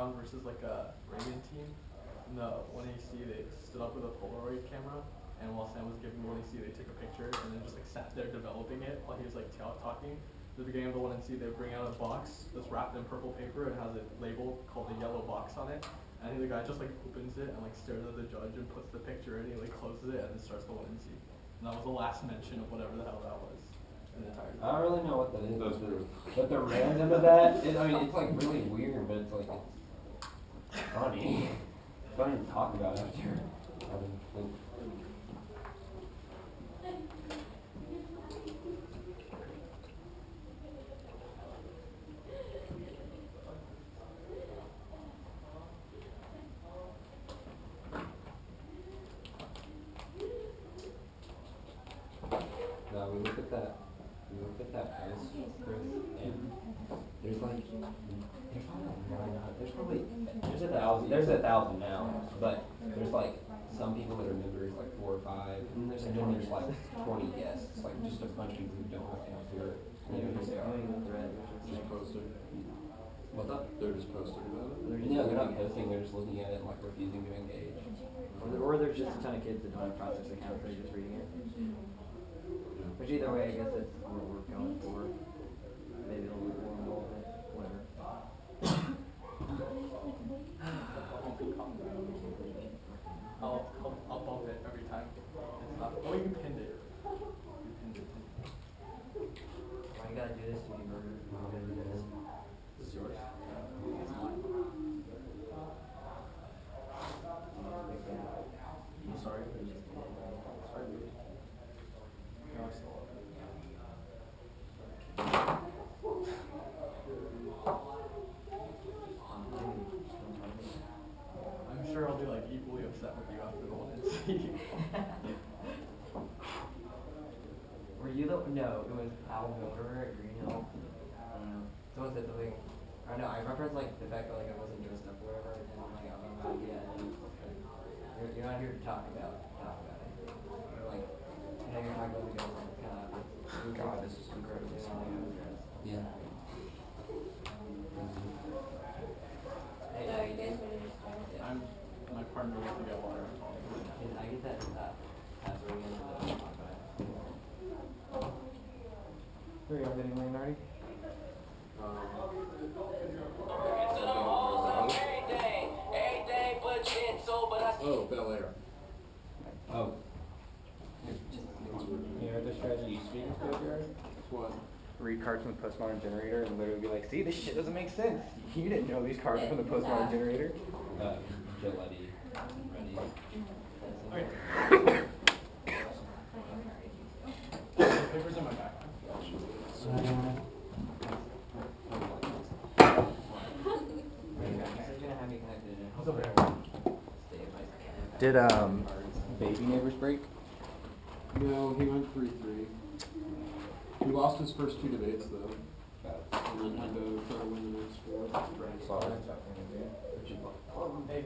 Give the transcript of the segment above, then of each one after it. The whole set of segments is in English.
background versus like a Reagan team. In the 1AC, they stood up with a Polaroid camera, and while Sam was giving 1AC, they took a picture and then just like sat there developing it while he was like talking. At the beginning of the 1AC, they bring out a box that's wrapped in purple paper and has a label called the yellow box on it. And the guy just like opens it and like stares at the judge and puts the picture in, and he like closes it and then starts the 1AC. And that was the last mention of whatever the hell that was in the entire time. I don't really know what that is, but the random of that, I mean, it's like really weird, but it's like, it's funny. It's funny to talk about after. No, we looked at that post, Chris, and there's like, there's a thousand now, but there's like some people that are members, like 4 or 5, and then there's like 20 guests, like just a bunch of people who don't have to do it. Just posted. What's up? They're just posting about it? No, they're not posting, they're just looking at it and like refusing to engage. Or there's just a ton of kids that don't have process accounts, they're just reading it. Which either way, I guess it's what we're going for. Maybe a little more involvement, whatever. I'll bump it every time. It's not. Oh, you pinned it. Why you gotta do this to me, Burger? Why you gotta do this? This is yours. It's mine. I'm sorry. Sorry, dude. No, I still love it. I'm sure I'll be like equally upset with you after the 1AC. Were you the, no, it was Al Wilder at Green Hill. I don't know. Someone said something, I don't know, I referenced like the fact that like I wasn't dressed up or whatever, and I'm like, I don't know, yeah, you're not here to talk about it. You're like, I know you're talking about the girls, like, kind of, God, this is incredible. Yeah. My partner wants to get water. I get that password again. Where are you getting Leonardi? Oh, Bel Air. Oh. You know the strategy students go through? What? Read cards from the postmodern generator and literally be like, see, this shit doesn't make sense. You didn't know these cards from the postmodern generator. Gillette. Ready. Okay. The paper's in my back. Did baby neighbors break? No, he went 3-3. He lost his first 2 debates though. And then had to try to win the next 4. Sorry. Hey,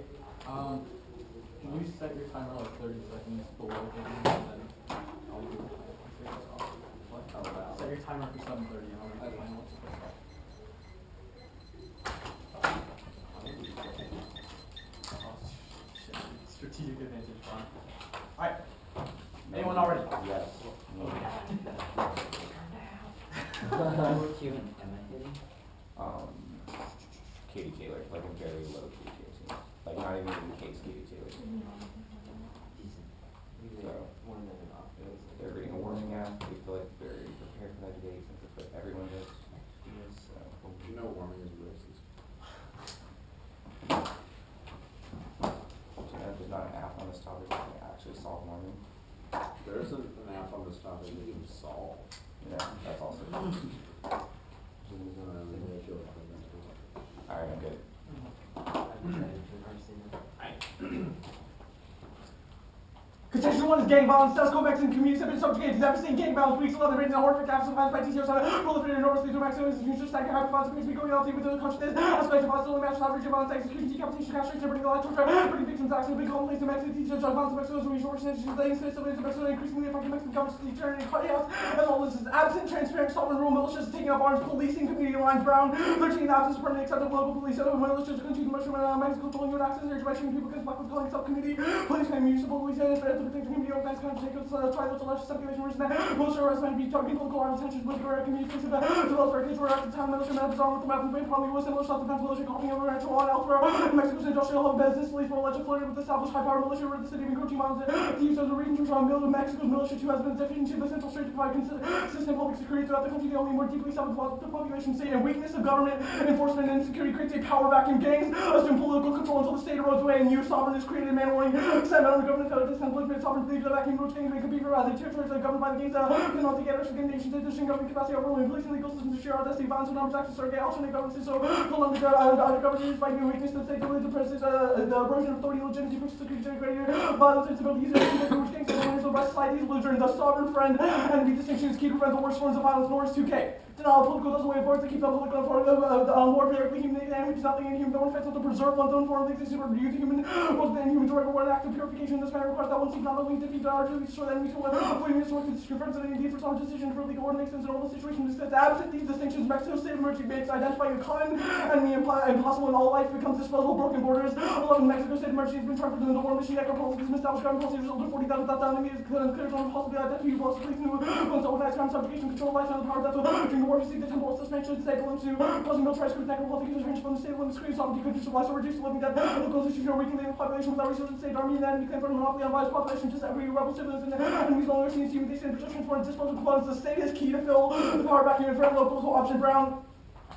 can you set your timer like 30 seconds below hitting and then I'll do it? Set your timer for 7:30 and I'll read the final. Strategic advantage, fine. Alright. Anyone already? Yes. Katie Taylor, like a very low Katie Taylor. Like not even in the case Katie Taylor. So they're reading a warning app. We feel like very prepared for that debate since it's what everyone does. So You know warming is racist. So there's not an app on this topic that can actually solve warming. There isn't an app on this topic that you can solve. Yeah, that's also Alright, I'm good. Contextual one is gang violence. Status quo Mexican communities have been subjugated. Never seen gang violence weeks. 11 written in horrific acts of violence by TCOs have proliferated enormously to Mexico institutions. Stacking high violence against me going out with the consciousness. Aspect of hostile match, average violence, execution, decapitation, castration, burning the life, torture, burning victims, accident, big complaints to Mexico TCOs, violence in Mexico, so we short sentences, laying space, civilians in Mexico, increasingly affecting Mexican government to turn into chaos. As all this is absent, transparent, sovereign rule militias taking up arms, policing community lines, Brown, 13 absence, permanent acceptable local police, other militias continue to mushroom Mexico, controlling your access, there's by shooting people because black with calling itself community, police claim municipal police, and to protect the community, organized crime, take us, try to legislate circulation, risk, militia arrest, men, be talking people, alarm, attention, political community, police, develop our case, we're at the time, militia, men, bizarre with the map, and brain, probably was similar, self-defense, militia, copying over Anthro on Anthro, Mexico's industrial hub business, police, for alleged flirting with established high-power militia, where the city of encroaching mountains, the use of the region to draw Mexico's militia, who has been deficient to the central state to provide consistent public security throughout the country, the only more deeply settled the population state and weakness of government enforcement and insecurity creates a power vacuum. Gangs assume political control until the state erodes away and new sovereign is created. Man warning, except under government failure to discipline police, sovereign believes that vacuum roads gangs may compete for as a territories that are governed by the gangs cannot together to gain nations, addition government capacity overruling police and legal systems to share our destiny, violence and arms access are gay, alternate governments so full under government is fighting weakness to the state delays the president the erosion of authority legitimacy push security greater violence instability easier to which gangs and the rest slide these belligerent the sovereign friend enemy distinction is key to prevent the worst forms of violence nor is 2K. Denial of political doesn't way forward to keep the political authority of warfare, the human enemy is nothing inhuman, no one offense to preserve one's own form of existence or use human was the inhuman to reward an act of purification. This matter requires that one seek not only defeat our to destroy the enemy, so avoiding this work is confirms that indeed for some decision for legal order makes sense in all the situations discussed. Absent these distinctions, Mexico's state of emergency makes identifying a common enemy impossible in all life becomes disposable broken borders. 11 Mexico's state of emergency has been transferred into the war machine. Echo policy has been established government policy resulted in 40,000 enemies clear on possibly identity loss police new once organized crime subjugation control life and the power that during the war machine the temple suspension state belongs to causing military screws necropolity range from the state limit screens sovereignty could use life or reduce living death local issues are weakening the population without resources state army and enemy claim for monopoly on violence population just every rebel civilians and enemies no longer seen human decent positions for disposal components the state is key to fill the power vacuum in front local option Brown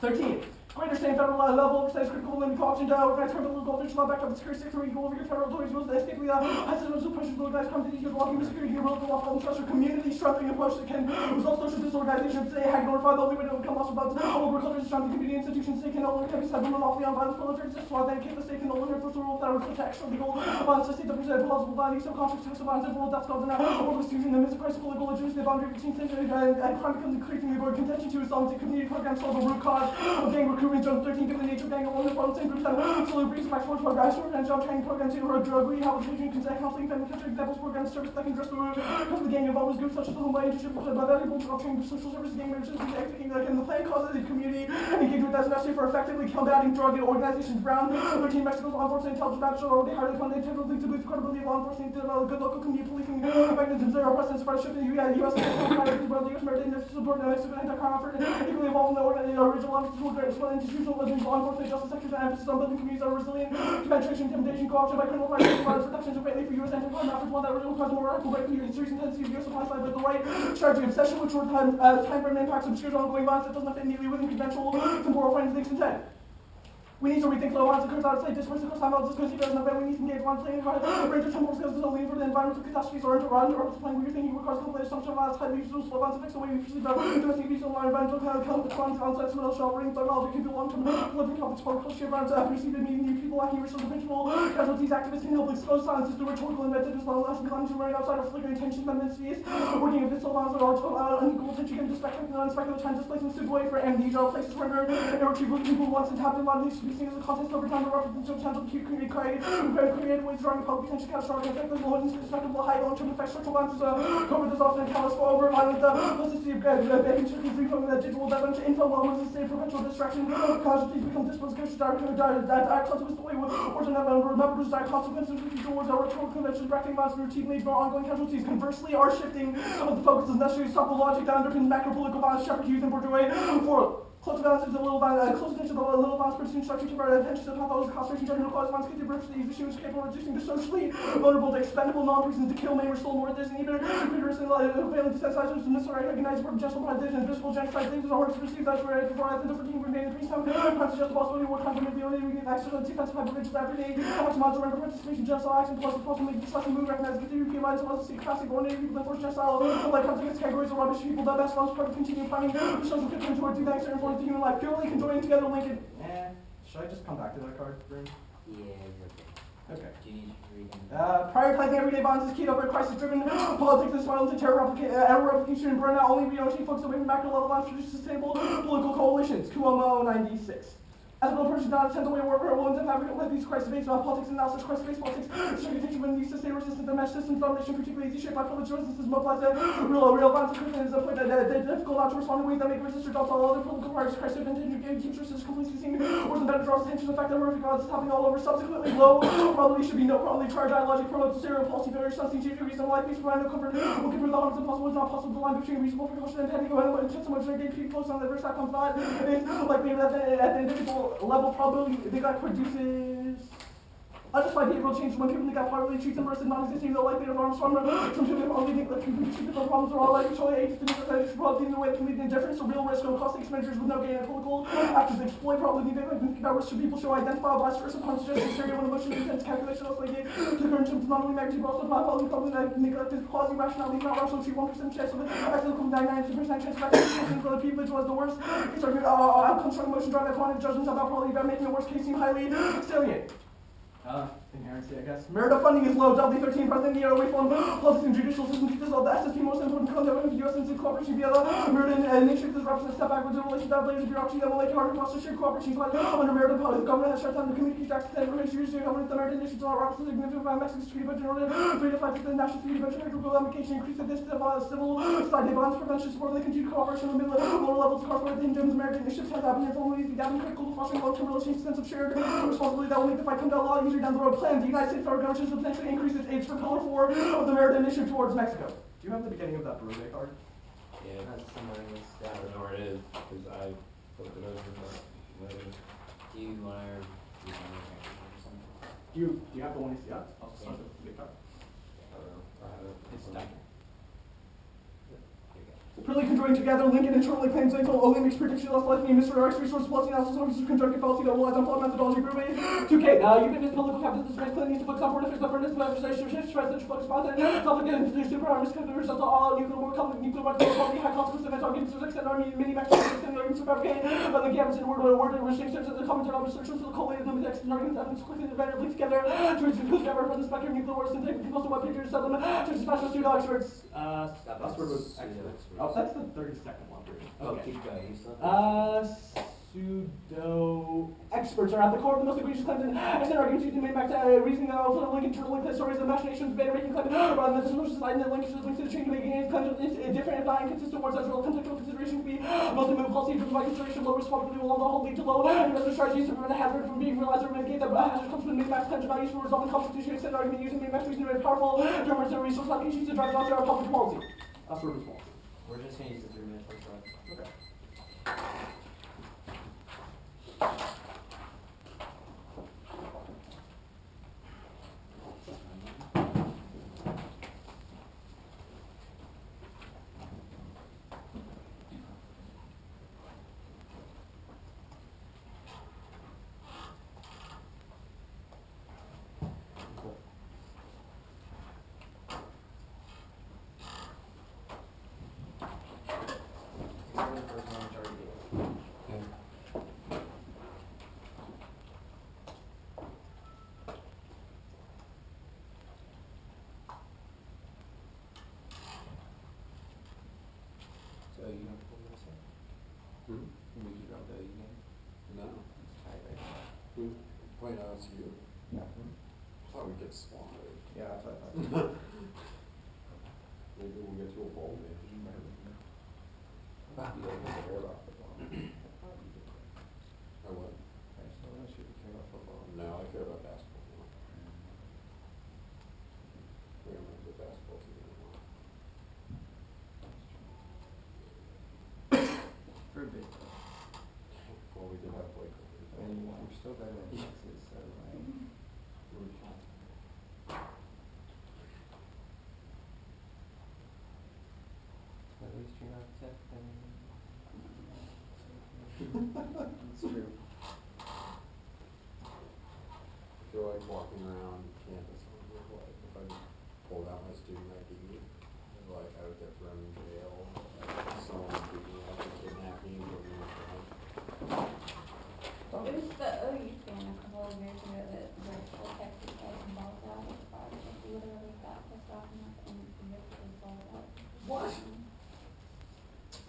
13 greater state federal level oversight is critical limit option organized crime local official back up the security sector equal over your federal authorities rules that escape high systems of pressure to organize crime to use blocking security here local law and structure community strengthening approach that can result social disorganization today had notified the only way to become lost about over cultures strengthening community institutions they can no longer be said monopoly on violence military systems while they keep the state can no longer enforce the rules that are protect legal violence to state that present plausible value subconscious to violence and world that's called an over exclusion the midst of crisis political legitimacy the boundary between century and crime becomes increasingly more contention to solve the community programs solve the root cause of gang recruitment Jones 13 given the nature of gang along the front same groups that absolutely briefs my sports programs and job training programs to drug rehabilitation consent counseling family culture examples programs service that can address the root cause of the gang involvement groups such as the home by internship by valuable job training social services gang members executing like in the plan causes the community engagement that's necessary for effectively combating drug organizations Brown 13 Mexico's law enforcement intelligence matters are already highly funded integral to boost credibility of law enforcement to develop good local community policing mechanisms zero precedence for shift in the U.S. U.S. American support Mexico anti-crime effort equally involved in the original institutional legends law enforcement justice sectors and emphasis on building communities that are resilient to penetration, intimidation, co-option by criminal violence, violence protections are greatly for U.S. anti-crime efforts, one that really requires more radical breakthrough in serious intensity of U.S. supply side, but the right strategy obsession with short time frame impacts obscures ongoing violence that does not fit neatly within conventional temporal frames of things intent. We need to rethink low violence occurs outside discourse across time violence discourse even as we need to engage one playing range of temporal skills only for the environmental catastrophes or interrun or playing weird thinking requires complete assumption of violence highly useful slow violence affects the way we perceive domestic abuse online environmental crimes outside smell sheltering psychology can be long-term living topics for culture violence perceived in meeting new people lacking resources principle casualties activists can help expose silence to rhetorical inventive as well as becoming to right outside of flickering tensions tendencies working with pistol violence or unequal attention can disrespect and unspeculative time displacements to away for amnesia places where irretrievable people once inhabited a lot of these should be seen as a context over time to represent the potential to create creative ways drawing public attention catastrophic effect as well as indestructible high long-term effects structural violence COVID is often a catalyst for over violence publicity of banking circuits from the digital development to info wellness and state perpetual distraction casualties become disposed direct consequences the way words are never remembered as direct consequences of future wars are rhetorical conventions directing violence routinely for ongoing casualties conversely are shifting the focus is necessary to stop the logic that underpins macro political violence shepherd youth and bourgeois for close balance is a little close attention to a little balance producing structure to provide attention to the pathological concentration general cause violence can diverse these issues capable of reducing the socially vulnerable to expendable non-reasons to kill, maim, or restore more there's an even rigorously failing to sensitize to necessary recognize for gentle prioritization and visible genocide things are hard to perceive that's where before I think the 14 remain in peacetime crimes suggest the possibility of war crimes and the only we get access to defensive hypervigilance everyday attacks mods around participation genocide acts and plus the possible make discussing move recognize the theory PMI as well as the capacity of ordinary people enforce genocide like comes against categories of rubbish people that best funds part of continuing planning the social commitment towards the external for the human life purely conjoining together Lincoln. Should I just come back to that card, Bryn? Yeah, you're okay. Okay. Prioritizing everyday bonds is key to over crisis-driven politics is violent to terror replication and burnout. Only reality focus away from macro level on sustainable political coalitions. Cuomo 96. As a real person, not attempt the way where women have these crisis-based politics and analysis, crisis-based politics, communication when these to stay resistant to mesh systems, domination, particularly easy shaped by privilege resistance, mobilized real violence and criticism, difficult not to respond in ways that make resistors drops all other political parties, crisis and keeps resistors completely seen, worse and better draws attention to the fact that horrific violence is happening all over. Subsequently, low probably should be no probably tried dialogic promotes serial policy very something to reason life based provide no comfort, will convert the harms impossible, it's not possible to line between reasonable precaution and pending when intense so much negative people focus on the adverse outcomes not, it's likely that at the individual level probability the guy produces unjustified behavioral change when people think that properly treats them versus non-existing the likelihood of harms from only think that the problems are all like actually aids to the probably in the way that can lead to indifference or real risk or cost expenditures with no gain and political actors exploit probably think that risk should people show identify vice versa conscious stereo when emotion intense calculation also like to the current terms not only magnitude but also probably like neglected quasi rationality not rational 1% chance of it actually 99% chance of actually for the people as well as the worst it's our outcomes from emotion drive that quantity judgments about probably about making the worst case seem highly salient. Inherency, I guess. Merit funding is low. W13 President year away from politics and judicial system teaches all the SSP most important content of the U.S. and cooperation via the merit and nation this represents a step backwards in relation to that layers of bureaucracy that will make it harder for us to share cooperation. Under merit of the government has shut down the communication access and information used to government the merit initiatives are represent significant by Mexico's treaty budget in order to redefine the national security budget for application increase the distance of civil society violence prevention support the continued cooperation with lower levels of corporate intelligence merit initiatives has happened informally gathering critical fostering long-term relations sense of shared responsibility that will make the fight come down a lot easier down the road. Plan the United States federal government should substantially increase its aids for Pillar 4 of the merit initiative towards Mexico. Do you have the beginning of that Brulee card? Yeah, That's similar to this. I don't know where it is, because I flipped it over, but whatever. Do you want to or something? Do you have the one you see? I'll start with the big card. I don't know. I have it. It's done. Really conjoined together, Lincoln internally claims that only makes prediction less likely and misredirects resource policy analysis services conjunctive policy that relies on plot methodology Brulee. 2K. You've been this political capital this space plan needs to focus on foreign affairs, but for this legislation shift, presidential focus sponsor, public and super arms, contributors of all nuclear war, conflict, nuclear weapons, quality, high consequence events, arguments, to extend army, mini maximum, extending arguments, fabricate, but the campus in word restrictions of the commentary on restrictions of the collated limit text and arguments, evidence, quickly the better linked together to include cover from the spectrum, nuclear wars, and take people to what pictures, sell them to special student experts. Last word was experts. Oh, that's the 32nd one. Okay. Keep going. Pseudo experts are at the core of the most egregious claims and extend arguments using main back to reasoning that also link internal link stories of machinations, beta making claims rather than the solution side and the links to the chain making it claims different and not inconsistent words as well. Contextual consideration can be mostly moved policy driven by consideration low responsibility will on the whole lead to low investment strategies to prevent a hazard from being realized or mitigate the hazard comes from main max claims values for resolving constitution extend argument using main max reasoning very powerful terms and resource applications to drive down our public policy. That's word response. We're just going to use the 3 minutes for us. Okay. So you have to pull this up? Did you drop that again? No. It's tight right now. Wait, no, it's you. I thought we'd get swatted. Yeah, that's what I thought. Maybe we'll get to a bowl maybe. You don't care about football. Or what? I just don't know if you care about football. No, I care about basketball more. We're gonna do basketball team anymore. For a bit. Well, we did have Blake. And we're still better than Texas, so like, we're fine. At least you're not Tech then. That's true. I feel like walking around campus and like if I pulled out my student ID, like I would get thrown in jail. Like someone would beat me up and kidnap me and put me in a trunk. It was the OU fan a couple of years ago that the full Texas guys dad was fired, like literally got pissed off and ripped his balls out. What?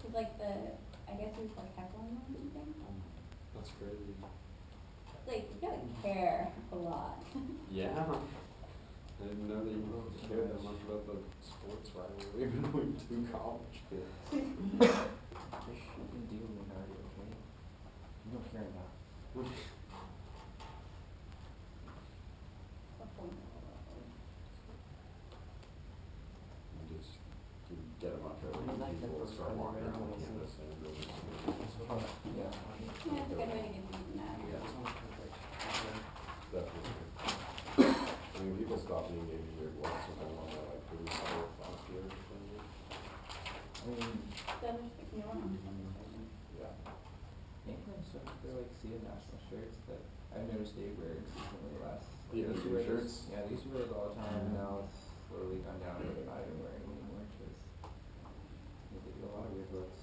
Cause like I guess he was like heckling them or something. That's crazy. Like, you gotta care a lot. Yeah. I didn't know that you cared that much about the sports rivalry between two college kids. Just fucking deal with Leonardi, okay? You don't care enough. Just get a bunch of Like the people, first start one, walking right? around campus and really. Yeah. Yeah, it's a good way to get beaten at. Yeah. Definitely. I mean, people stop being maybe weird once when they want to like do sports last year or something. I mean, Then there's the new one. Yeah. Anthro stuff, they're like seeing national shirts that I've noticed they wear consistently last. Yeah, they used to blue wear those- shirts? Yeah, they used to wear those all the time, and now it's slowly gone down, but they're not even wearing them anymore, because they do a lot of weird looks.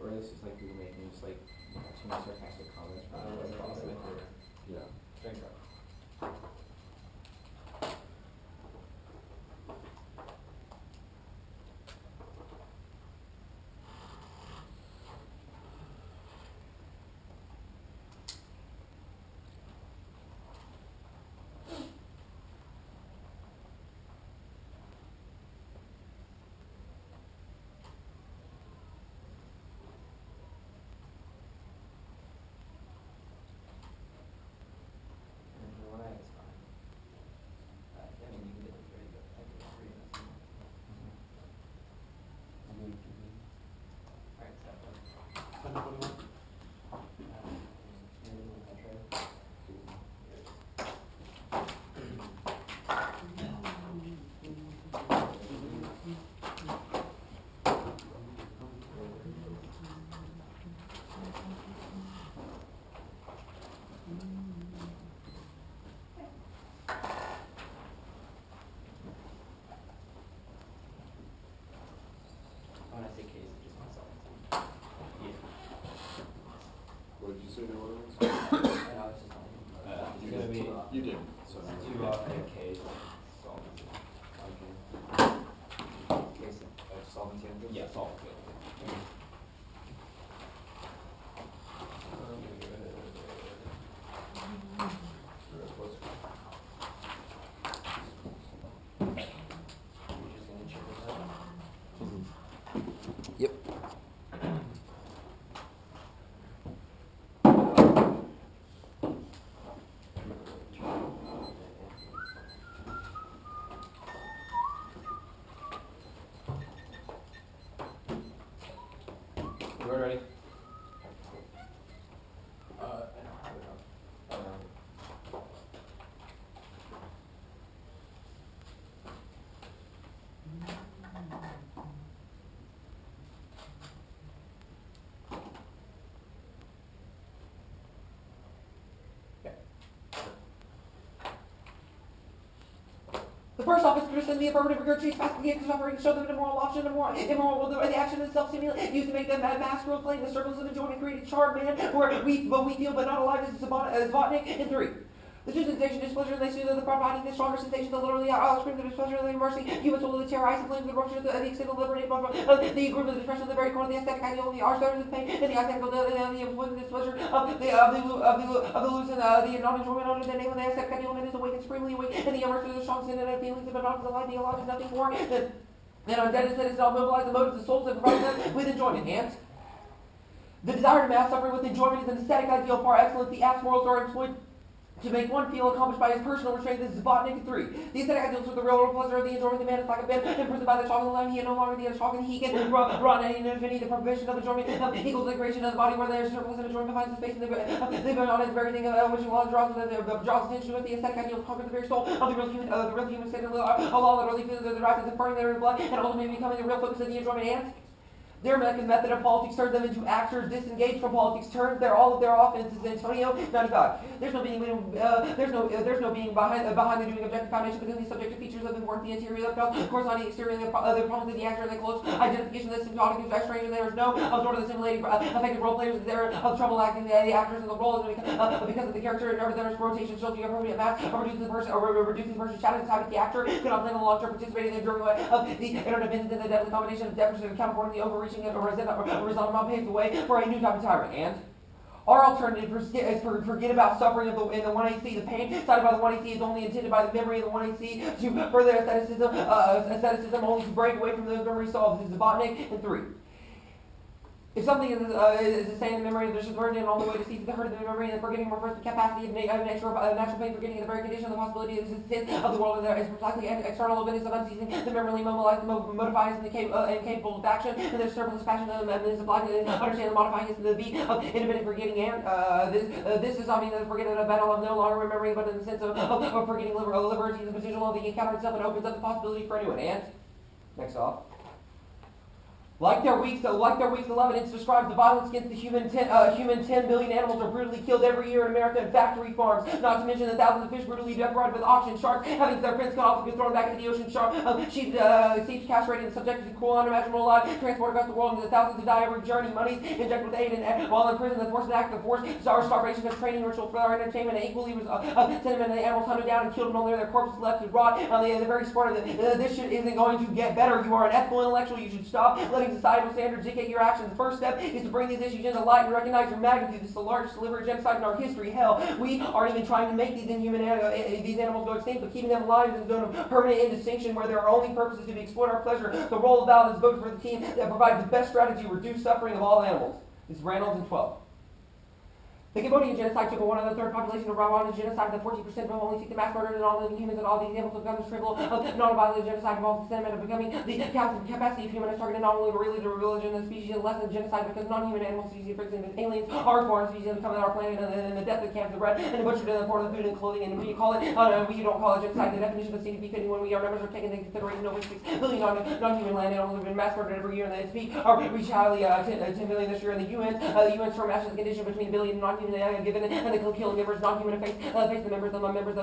Or it's just like people making just like too many sarcastic comments. I don't know what's wrong with it. Yeah. Thanks, bro. What I is fine. I mean, you can get the three, but I think it's three. Alright, so. 10:21. When I say case, it's just myself. What did you say the order was? And I was just like, It's gonna be You did. So. two off and a case. Solvency. case of solvency and good. Yeah, solvency. You're just gonna check this out. Yep. We're ready. I don't have it up. The first office produced the affirmative regurgitates fast behaviors operating show them an immoral option, immoral will the action is self-stimulate, used to make them mass growth playing the circles of enjoyment, creating charred man, where we feel but not alive is Zupancic in 3. The two sensation displeasure, they soothe the providing the stronger sensation, the literally I'll scream the displeasure, the mercy, human soul of the terror, ice and flame, the rupture, the extended liberated bond, the group of the depression, the very core of the aesthetic ideal, the arch, the pain, and the identical, the employment displeasure of the loose and the non-enjoyment under the name of the aesthetic ideal, and is awakened supremely awake, and the immersion of the strong sin and feelings of not the life, the alive is nothing more than our dead is that is all mobilize the motives of souls and provide them with enjoyment. And the desire to mass suffering with enjoyment is an aesthetic ideal far excellent. The acts morals are employed to make one feel accomplished by his personal restraint. This is Zupancic 3. The aesthetic ideals with the real world pleasure of the enjoyment. The man is like a bed, imprisoned by the chocolate line. He is no longer the chocolate. He can run any infinity. The prohibition of enjoyment equals the creation of the body, where there is surplus and enjoyment finds the space in the on it. Everything which draws attention with the aesthetic ideal conquers the very soul of the real human state. Allah literally feels the rise of the burning there in blood, and ultimately becoming the real focus of the enjoyment. And Their method of politics turns them into actors disengaged from politics, turns all of their offenses. Antonio 95. There's no being behind the doing objective foundation because these subjective features of important the interior of the corresponding exterior of the problems of the actor and the close identification of the symptomatic is very strange. There is no sort of the simulating effective role players. There of trouble acting the actors in the roles because of the character and there's rotation shows the appropriate mass or reducing the person's shadow to the actor cannot plan the long-term participating in the journey of the interdependence and the deadly combination of deficit of counterpoint the overreaching or resentment paves the way for a new type of tyrant. And our alternative is forget about suffering in the 1AC. The pain cited by the 1AC is only intended by the memory of the 1AC to further asceticism only to break away from those memories solved. This is Zupancic and 3. If something is the same in memory of the word and all the way to see the hurt of the memory and forgetting refers to the capacity of natural pain, forgetting the very condition of the possibility of the existence of the world, and there is precisely external openness of unceasing, the memory mobilized, modifies, and capable of action, and there's surplus passion and is applied to understand the modifying is the beat of independent forgetting, and this is, I mean, the forgetting of battle of no longer remembering, but in the sense of forgetting liberty, the potential of the encounter itself, and opens up the possibility for anyone. And next off. Like their weeks 11, it describes the violence against the human 10 billion animals are brutally killed every year in America in factory farms. Not to mention the thousands of fish brutally decorated with auction sharks, having their fins cut off and thrown back into the ocean. Sheep castrated and subjected to cruel, unimaginable lives, transported across the world, and the thousands who die every journey. Monies injected with aid, and while in prison, the forced act of forced starvation as training ritual for their entertainment, and equally was sentiment of the animals hunted down and killed, and only their corpses left to rot. The very sport of this shit isn't going to get better. You are an ethical intellectual. You should stop letting societal standards dictate your actions. The first step is to bring these issues into light and recognize their magnitude. This is the largest deliberate genocide in our history. Hell, we aren't even trying to make these animals go extinct, but keeping them alive is a zone of permanent indistinction where their only purpose is to exploit our pleasure. The role of valid is vote for the team that provides the best strategy to reduce suffering of all animals. This is Reynolds and 12. The Cambodian genocide took a 1/3 population of Rwanda's genocide. The 14% of them only seek the mass murder and all living humans, and all the examples of guns trivial of non-violent genocide involves the sentiment of becoming the capacity of humans targeted not only really the religion of the species and less than genocide because non-human animal species, for example, aliens are foreign species that come on our planet and the death of camps of bread and the butchered and the poor of food and clothing, and we call it we don't call it genocide. The definition of seem to be fitting when our numbers are taken into consideration. Over 6 billion non-human land animals have been mass murdered every year, and they speak reach highly 10 million this year. In the UN's term matches the condition between a billion and non-human given and the killing members, non-human face the members of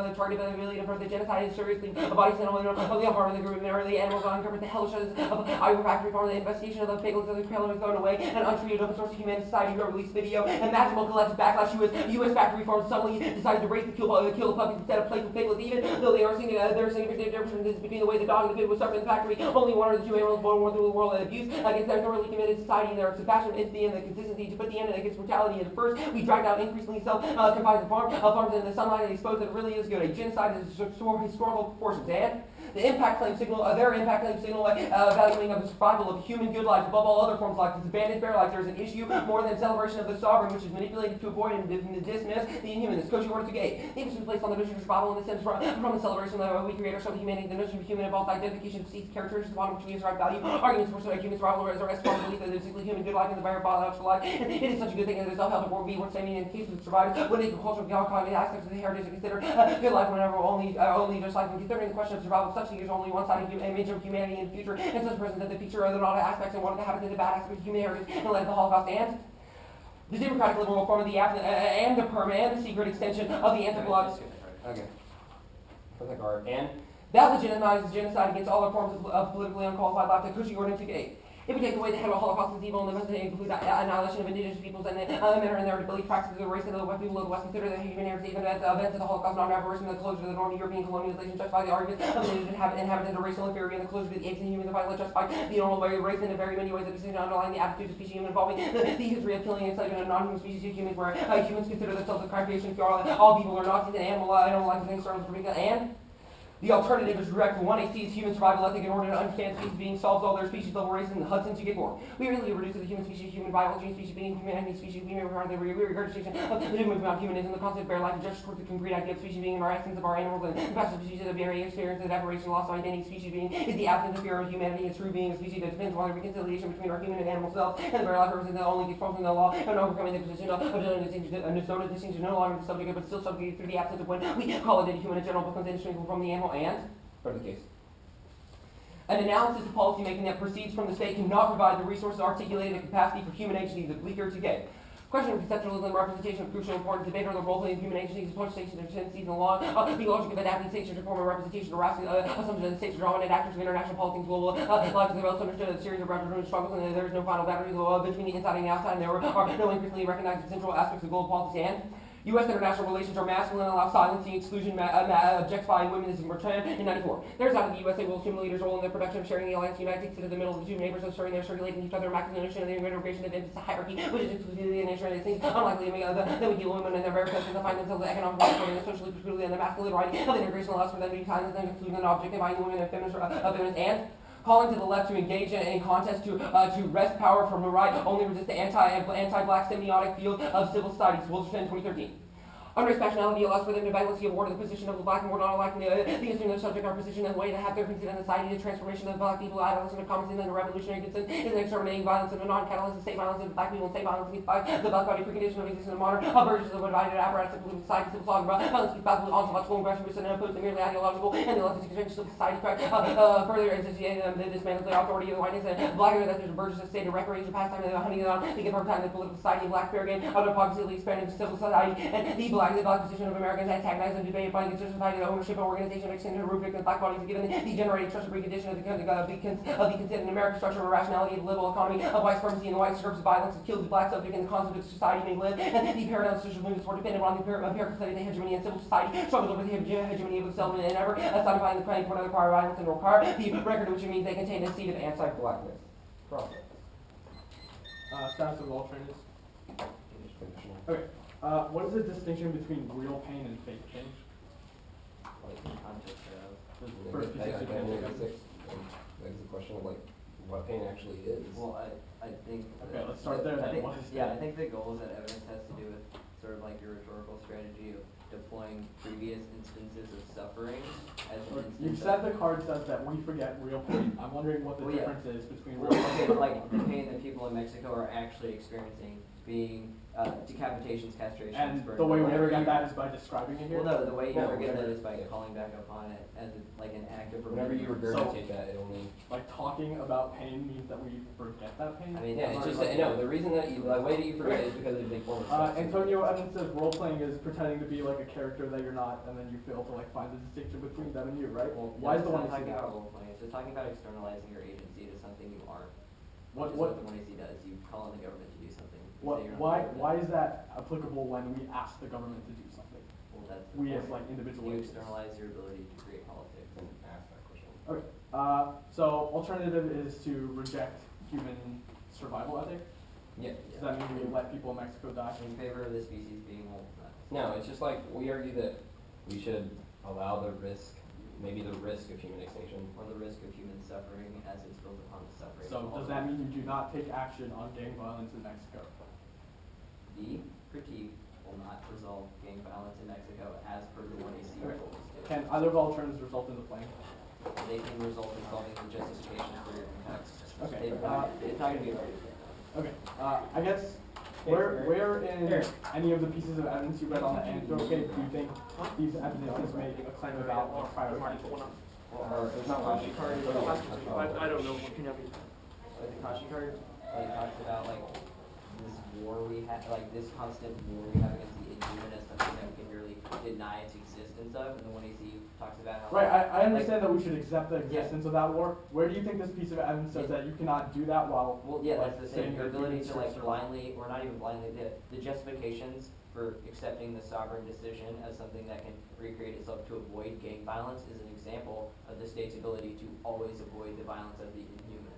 the target of the ability for the genocide is seriously a body sentiment of the harm of the group and early animals on uncovered the hellish of Iowa factory farm. The investigation of the piglets of the trailer was thrown away and untreated open source of human society who released video and maximal collective backlash. U.S. factory farms suddenly decided to raise the kill the puppies instead of playful piglets, even though they are seeing their significant differences between the way the dog and the pig was suffered in the factory. Only one or the two animals born through the world and abuse against their thoroughly committed society and their compassion and empathy and the consistency to put the end against brutality. And first, we dragged out increasingly self-confined farms in the sunlight and exposed that it really is good. A genocide is historical proportions. And the impact claim signal, their impact claim signal evaluating of the survival of human good life above all other forms of life. This abandoned bear life. There's an issue more than celebration of the sovereign, which is manipulated to avoid and dismiss the inhuman. This Kosher order to gate. The emphasis placed on the notion of survival in the sense from the celebration that we create ourselves humanity. The notion of human involves identification of seeds, characteristics upon which we ascribe value. Arguments for human survival as a rest from belief that there's simply human good life in the very biological life. And it is such a good thing that it's self-help or be worth saving in case of survivors. When the cultural cognitive aspects of the heritage are considered good life whenever only just like when considering the question of survival, such things only one side image of humanity in the future, and such present that the future of the not aspects and one of the habits and the bad aspects of human heritage and led to the Holocaust and the democratic liberal form of the and the perm and the secret extension of the anthropological. Okay. Put that guard. And that legitimizes genocide against all other forms of politically unqualified life. The Cushy Ordinance today. If we take away the head of Holocaust as evil and the must include the annihilation of indigenous peoples and the manner in their belief practices of the race of the people of the West consider the human heritage even events of the Holocaust non-aberration of the closure of the Northern European colonialization justify the argument of the inhabitants of racial inferiority and the closure of the apes and humans violence justify the normal race in very many ways the decision underlying the attitude of species human involving the history of killing and enslaving of non-human species to humans where humans consider themselves a creation for all people are Nazis and animal life and external and the alternative is direct. 1AC is human survival ethic in order to understand species being solves all their species level race in the Hudson to get more. We really reduce the human species, human biology, species being humanity, species being regarded the regurgitation of the movement about humanism, the concept of bare life, and just towards the concrete idea of species being in our essence of our animals and the passive species of very experience of evaporation, loss of identity, species being is the absence of fear of humanity, and true being a species that depends on the reconciliation between our human and animal selves, and the very life represents the only exposing the law and overcoming the position of a distinction no longer the subject but still subject through the absence of when we call it a human in general becomes indistinguishable from the animal and for the case. An analysis of policymaking that proceeds from the state cannot provide the resources articulated the capacity for human agencies of bleaker to get. Question of conceptualism and representation of crucial importance, debate on the role of human agencies, approach stations of tendencies and law, the logic of adapting stations to form a representation of rational assumptions that the states are dominant actors of international politics, global lives, and well understood as a series of representative struggles, and there is no final boundary between the inside and the outside, and there are no increasingly recognized central aspects of global policy, and U.S. international relations are masculine and allow silencing, exclusion, objectifying women is returned in 94. There's out of the USA will assume a leader's role in the production of sharing the alliance. The United States sit in the middle of the two neighbors, assuring they're circulating each other, maximization of the integration of emphasis hierarchy, which is exclusively in nature, and things unlikely that we deal women in their very presence to find themselves economically and socially particularly in the masculine writing of integration allows for them to be times and excluding an object, combining women and feminists, and calling to the left to engage in contest to wrest power from the right, only resist the anti-black semiotic field of civil society. Wilderson, 2013. Unraised passionality allows for them to violently award the position of the black and more not lacking the assume the subject or position in a way to have their conceit in society. The transformation of black people, adolescent and common sin, and the revolutionary consent is an exterminating violence and a non-catalyst of state violence of black people and state violence against the black body precondition of existence in modern versions of a divided apparatus of political society, civil law, violence against black people, ontological aggression, which is opposed to merely ideological and the left extension of society. Further instantiating the dismantle the authority of the whiteness and black that there's a burgess of state of recreation pastime and the hunting on the confirmed time the political society of black fair game out of positively expanding civil society and the black position of Americans antagonized and debated by the society of ownership of organization extended to rubric and black bodies given the degenerated trusted precondition of the consent in American structure of rationality of the liberal economy of white supremacy and the white supremacy violence that kills the black subject and the concept of society may live and the paradigm of social movements were dependent on the empirical study of the hegemony and civil society struggled over the hegemony of itself and ever satisfying the claim for another prior violence and require the record which means they contain a seed of anti-blackness. Status of alternatives. Okay. What is the distinction between real pain and fake pain? Like, Context of. First piece of begs the question of like what pain actually is. Well, I think. Okay, let's start there. I think, What is yeah, pain? I think the goal is that evidence has to do with sort of like your rhetorical strategy of deploying previous instances of suffering as an instance. You said the card says that we forget real pain. I'm wondering what the difference is between real Okay, pain. but like the pain that people in Mexico are actually experiencing, being decapitations, castrations. And burns, the way we whatever ever get you- that is by describing it here? Well, no, the way you No, ever get whenever- that is by calling back upon it as like an act of Whenever you remembrance. regurgitate that, it only. Like talking about pain means that we forget that pain? I mean, Yeah, it's just that, no. The reason that the way that you forget is because it's a big form of stress. Antonio Evans says role-playing is pretending to be like a character that you're not, and then you fail to like find the distinction between them and you, right? Well, why is the one talking you see about that? role playing? It's just talking about externalizing your agency to something you aren't. What Which is what the 1AC does. You call on the government to do something. You say you're not doing Why it. is that applicable when we ask the government to do something? Well, that's the We as point. like individual You agents. externalize your ability to create politics. And ask that question. Okay, so alternative is to reject human survival ethic? Yeah. Does that mean we let people in Mexico die? In favor of the species being whole. No, it's just like we argue that we should allow the risk, maybe the risk of human extinction. Or the risk of human suffering as it's built upon the suffering. So of all does that mean you do not take action on gang violence in Mexico? The critique will not resolve gang violence in Mexico as per the 1AC Okay. rules. Can either of the alternatives result in the flame? They can result in solving the justification for your impacts. Okay, It's not going to be a argument. Okay, I guess, where in any of the pieces of evidence you read on the Anthro case do you think these evidences make a claim about like prior violence? Or it's not caution card. I don't know. What can you have me? Like the caution card, like talks about like this war we have, like this constant war we have against the inhuman as something that we can really deny its existence of. And the 1AC talks about how. Right, I understand that we should accept the existence of that war. Where do you think this piece of evidence says that you cannot do that while? Well, yeah, like, that's the thing. saying Your that ability humans to like should blindly, or not even blindly, the justifications for accepting the sovereign decision as something that can recreate itself to avoid gang violence is an example of the state's ability to always avoid the violence of the inhuman.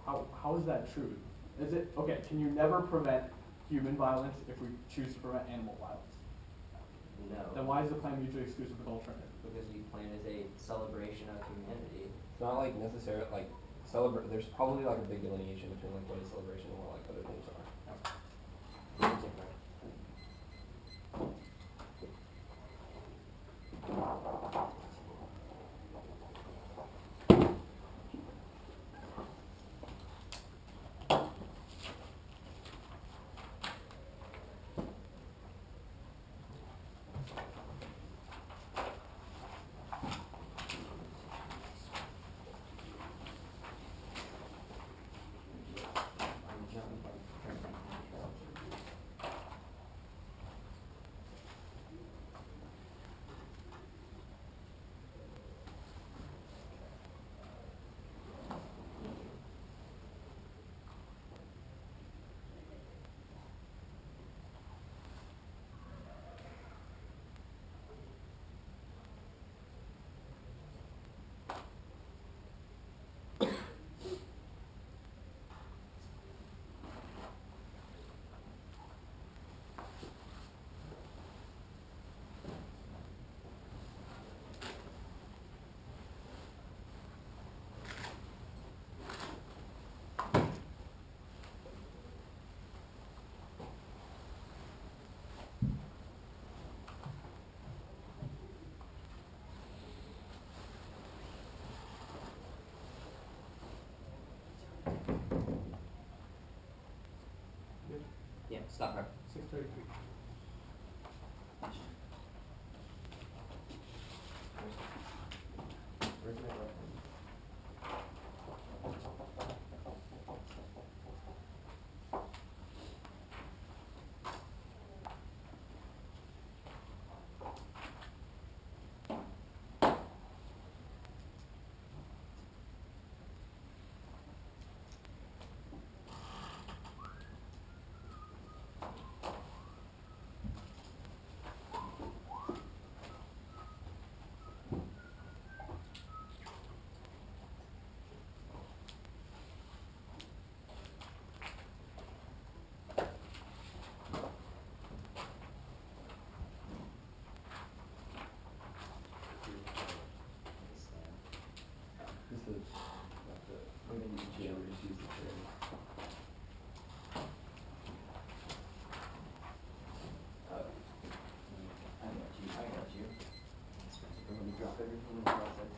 How is that true? Is it, okay, can you never prevent human violence if we choose to prevent animal violence? No. Then why is the plan mutually exclusive with alternative? Because we plan as a celebration of humanity. It's not like necessarily like celebrate. There's probably like a big delineation between like what is celebration and what like other things are. Stop her. 6:33. Where's my weapon? This is I'm gonna use jail or just use the chair. I got you. I'm gonna drop everything in the process.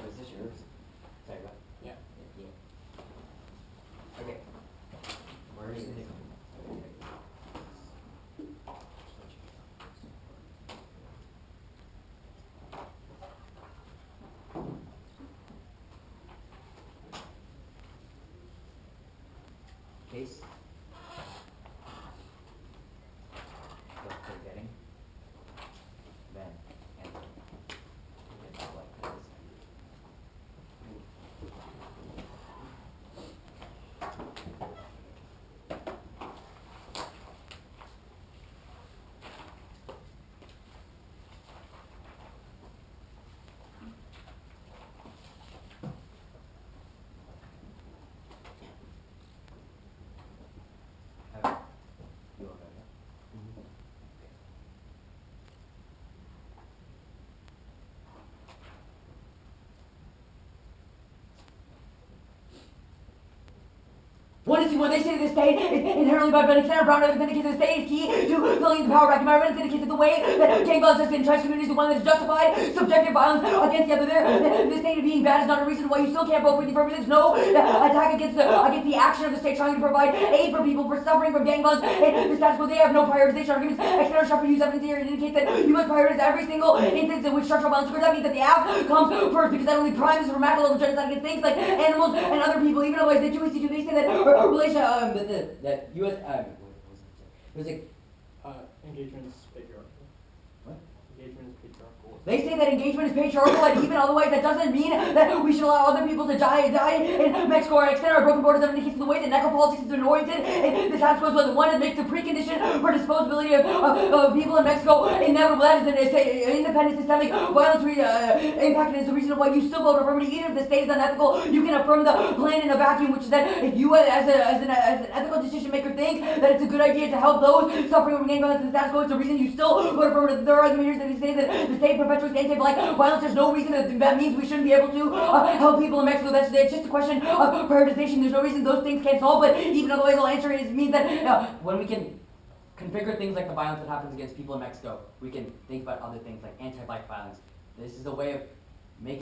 Is this yours? Sorry, what? Yeah. Yeah. Okay. Where is it? Case. What they're getting. Then, Anthro. It's like this. You okay? What is what they say to the state is inherently by Ben Senator Brown has indicated the state is key to filling the power back environment. It's indicated the way that gang violence has been entrenched communities, the one that is justified subjective violence against the other. The state of being bad is not a reason why you still can't vote for the affirmative. No attack against the action of the state trying to provide aid for people for suffering from gang violence. And the status quo, they have no prioritization arguments. External Shepherd use evidence here and indicate that you must prioritize every single instance in which structural violence occurs. That means that the app comes first because that only primes for macro level genocide against things like animals and other people. Even otherwise, the 2 they say that relation that U.S. It was like Engagement is patriarchal. What? Engagement is patriarchal. they say that engagement is patriarchal, and even otherwise that doesn't mean that we should allow other people to die in Mexico or extend our broken borders. That indicates the way that necropolitics has been oriented. And the task force was the one that makes the precondition for disposability of people in Mexico inevitable. That is an independent systemic violence impact, and is the reason why you still vote affirmative. Even if the state is unethical, you can affirm the plan in a vacuum, which is that if you as an ethical decision maker think that it's a good idea to help those suffering from gang violence in the status quo, it's the reason you still vote affirmative. There are arguments here that they say that the state perpetuates anti-black violence. There's no reason that means we shouldn't be able to help people in Mexico. It's just a question of prioritization. There's no reason those things can't solve, but even otherwise the answer is means that when we can configure things like the violence that happens against people in Mexico, we can think about other things like anti-black violence. This is a way of